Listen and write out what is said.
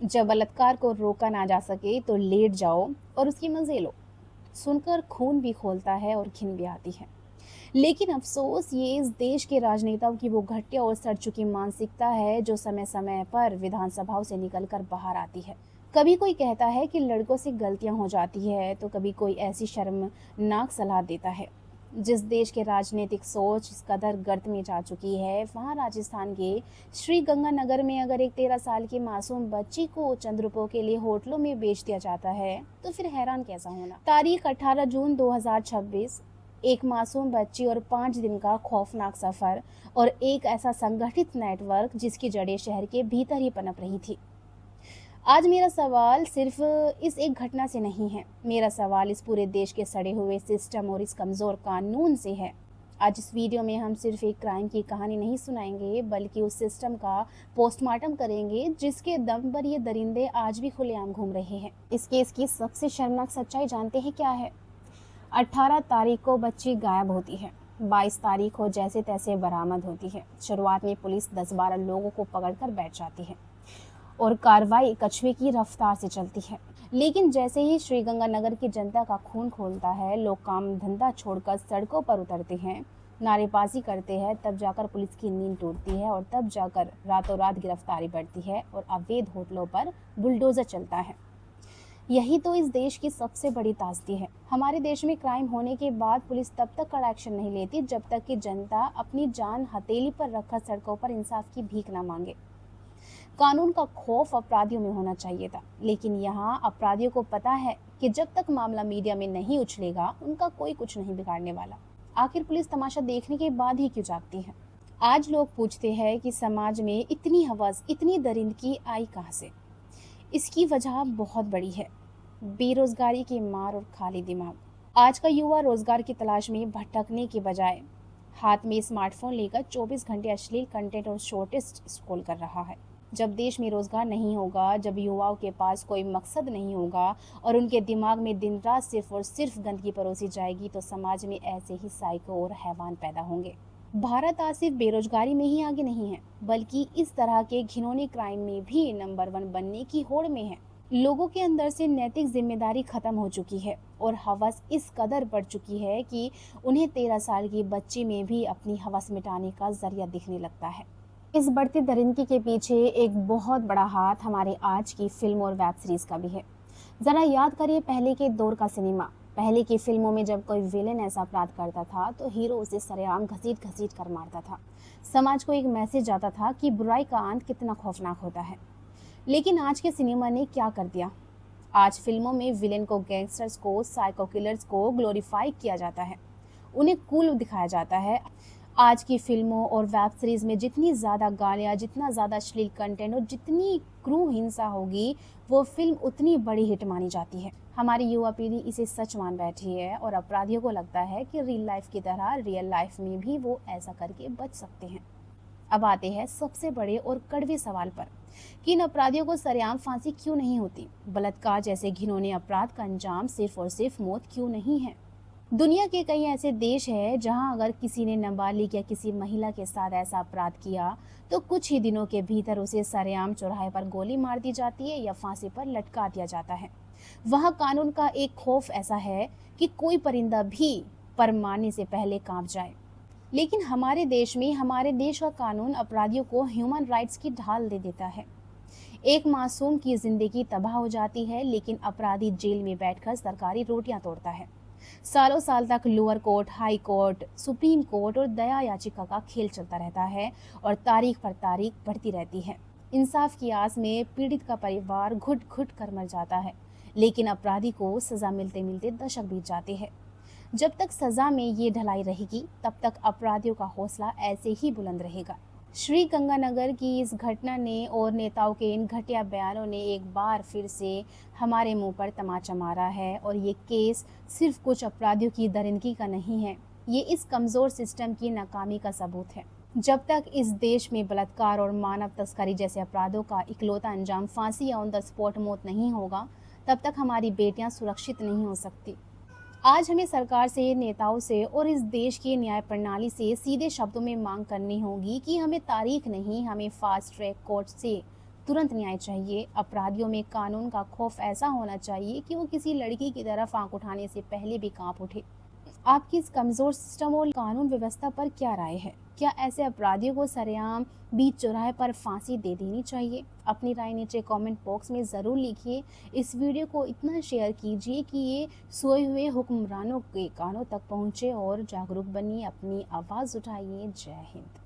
जब बलात्कार को रोका ना जा सके तो लेट जाओ और उसकी मजे लो। सुनकर खून भी खौलता है और घिन भी आती है। लेकिन अफसोस ये इस देश के राजनेताओं की वो घटिया और सड़ चुकी मानसिकता है जो समय समय पर विधानसभाओं से निकलकर बाहर आती है। कभी कोई कहता है कि लड़कों से गलतियां हो जाती है तो कभी कोई ऐसी शर्मनाक सलाह देता है। जिस देश के राजनीतिक सोच इस कदर गर्त में जा चुकी है, वहाँ राजस्थान के श्री गंगानगर में अगर एक 13 साल की मासूम बच्ची को चंद रुपयों के लिए होटलों में बेच दिया जाता है तो फिर हैरान कैसा होना। तारीख 18 जून 2026, एक मासूम बच्ची और 5 दिन का खौफनाक सफर और एक ऐसा संगठित नेटवर्क जिसकी जड़ें शहर के भीतर ही पनप रही थी। आज मेरा सवाल सिर्फ इस एक घटना से नहीं है, मेरा सवाल इस पूरे देश के सड़े हुए सिस्टम और इस कमज़ोर कानून से है। आज इस वीडियो में हम सिर्फ एक क्राइम की कहानी नहीं सुनाएंगे, बल्कि उस सिस्टम का पोस्टमार्टम करेंगे जिसके दम पर ये दरिंदे आज भी खुलेआम घूम रहे हैं। इस केस की सबसे शर्मनाक सच्चाई जानते हैं क्या है? 18 तारीख को बच्ची गायब होती है। 22 तारीख को जैसे तैसे बरामद होती है। शुरुआत में पुलिस 10-12 लोगों को पकड़कर बैठ जाती है और कार्रवाई कछुए की रफ्तार से चलती है। लेकिन जैसे ही श्रीगंगानगर की जनता का खून खोलता है, लोग काम धंधा छोड़कर सड़कों पर उतरते हैं, नारेबाजी करते हैं, तब जाकर पुलिस की नींद टूटती है और तब जाकर रातों रात गिरफ्तारी बढ़ती है और अवैध होटलों पर बुलडोजर चलता है। यही तो इस देश की सबसे बड़ी ताजगी है। हमारे देश में क्राइम होने के बाद पुलिस तब तक कड़ा एक्शन नहीं लेती जब तक कि जनता अपनी जान हथेली पर रखकर सड़कों पर इंसाफ की भीख न मांगे। कानून का खौफ अपराधियों में होना चाहिए था, लेकिन यहाँ अपराधियों को पता है कि जब तक मामला मीडिया में नहीं उछलेगा, उनका कोई कुछ नहीं बिगाड़ने वाला। आखिर पुलिस तमाशा देखने के बाद ही क्यों जागती है? आज लोग पूछते हैं कि समाज में इतनी हवस, इतनी दरिंदगी आई कहाँ से? इसकी वजह बहुत बड़ी है। बेरोजगारी की मार और खाली दिमाग। आज का युवा रोजगार की तलाश में भटकने के बजाय हाथ में स्मार्टफोन लेकर 24 घंटे अश्लील कंटेंट और शॉर्टेस्ट स्क्रॉल कर रहा है। जब देश में रोजगार नहीं होगा, जब युवाओं के पास कोई मकसद नहीं होगा और उनके दिमाग में दिन रात सिर्फ और सिर्फ गंदगी परोसी जाएगी, तो समाज में ऐसे ही साइको और हैवान पैदा होंगे। भारत आज सिर्फ बेरोजगारी में ही आगे नहीं है, बल्कि इस तरह के घिनौने क्राइम में भी नंबर 1 बनने की होड़ में है। लोगों के अंदर से नैतिक जिम्मेदारी खत्म हो चुकी है और हवस इस कदर बढ़ चुकी है कि उन्हें 13 साल की बच्ची में भी अपनी हवस मिटाने का जरिया दिखने लगता है। इस बढ़ती दरिंदगी के पीछे एक बहुत बड़ा हाथ हमारे आज की फिल्म और वेब सीरीज का भी है। जरा याद करिए पहले के दौर का सिनेमा। पहले की फिल्मों में जब कोई विलेन ऐसा अपराध करता था तो हीरो उसे सरेआम घसीट घसीट कर मारता था। समाज को एक मैसेज जाता था कि बुराई का अंत कितना खौफनाक होता है। लेकिन आज के सिनेमा ने क्या कर दिया? आज फिल्मों में विलेन को, गैंगस्टर्स को, साइको किलर्स को ग्लोरीफाई किया जाता है, उन्हें कूल दिखाया जाता है। आज की फिल्मों और वेब सीरीज में जितनी ज़्यादा गालियाँ, जितना ज़्यादा अश्लील कंटेंट और जितनी क्रूर हिंसा होगी, वो फिल्म उतनी बड़ी हिट मानी जाती है। हमारी युवा पीढ़ी इसे सच मान बैठी है और अपराधियों को लगता है कि रियल लाइफ की तरह रियल लाइफ में भी वो ऐसा करके बच सकते हैं। अब आते हैं सबसे बड़े और कड़वे सवाल पर कि इन अपराधियों को सरेआम फांसी क्यों नहीं होती? बलात्कार जैसे घिनौने अपराध का अंजाम सिर्फ और सिर्फ मौत क्यों नहीं है? दुनिया के कई ऐसे देश हैं जहां अगर किसी ने नाबालिग या किसी महिला के साथ ऐसा अपराध किया तो कुछ ही दिनों के भीतर उसे सरेआम चौराहे पर गोली मार दी जाती है या फांसी पर लटका दिया जाता है। वहां कानून का एक खौफ ऐसा है कि कोई परिंदा भी पर मारने से पहले कांप जाए। लेकिन हमारे देश में, हमारे देश का कानून अपराधियों को ह्यूमन राइट्स की ढाल दे देता है। एक मासूम की जिंदगी तबाह हो जाती है, लेकिन अपराधी जेल में बैठकर सरकारी रोटियां तोड़ता है। सालों साल तक lower court, high court, supreme court और दया याचिका का खेल चलता रहता है और तारीख पर तारीख बढ़ती रहती है। इंसाफ की आस में पीड़ित का परिवार घुट घुट कर मर जाता है, लेकिन अपराधी को सजा मिलते मिलते दशक बीत जाते हैं। जब तक सजा में ये ढलाई रहेगी, तब तक अपराधियों का हौसला ऐसे ही बुलंद रहेगा। श्री गंगानगर की इस घटना ने और नेताओं के इन घटिया बयानों ने एक बार फिर से हमारे मुंह पर तमाचा मारा है और ये केस सिर्फ कुछ अपराधियों की दरिंदगी का नहीं है, ये इस कमज़ोर सिस्टम की नाकामी का सबूत है। जब तक इस देश में बलात्कार और मानव तस्करी जैसे अपराधों का इकलौता अंजाम फांसी या ऑन द स्पॉट मौत नहीं होगा, तब तक हमारी बेटियां सुरक्षित नहीं हो सकती। आज हमें सरकार से, नेताओं से और इस देश की न्याय प्रणाली से सीधे शब्दों में मांग करनी होगी कि हमें तारीख नहीं, हमें फास्ट ट्रैक कोर्ट से तुरंत न्याय चाहिए। अपराधियों में कानून का खौफ ऐसा होना चाहिए कि वो किसी लड़की की तरफ आंख उठाने से पहले भी कांप उठे। आपकी इस कमज़ोर सिस्टम और कानून व्यवस्था पर क्या राय है? क्या ऐसे अपराधियों को सरेआम बीच चौराहे पर फांसी दे देनी चाहिए? अपनी राय नीचे कमेंट बॉक्स में ज़रूर लिखिए। इस वीडियो को इतना शेयर कीजिए कि ये सोए हुए हुक्मरानों के कानों तक पहुँचे और जागरूक बनिए, अपनी आवाज़ उठाइए। जय हिंद।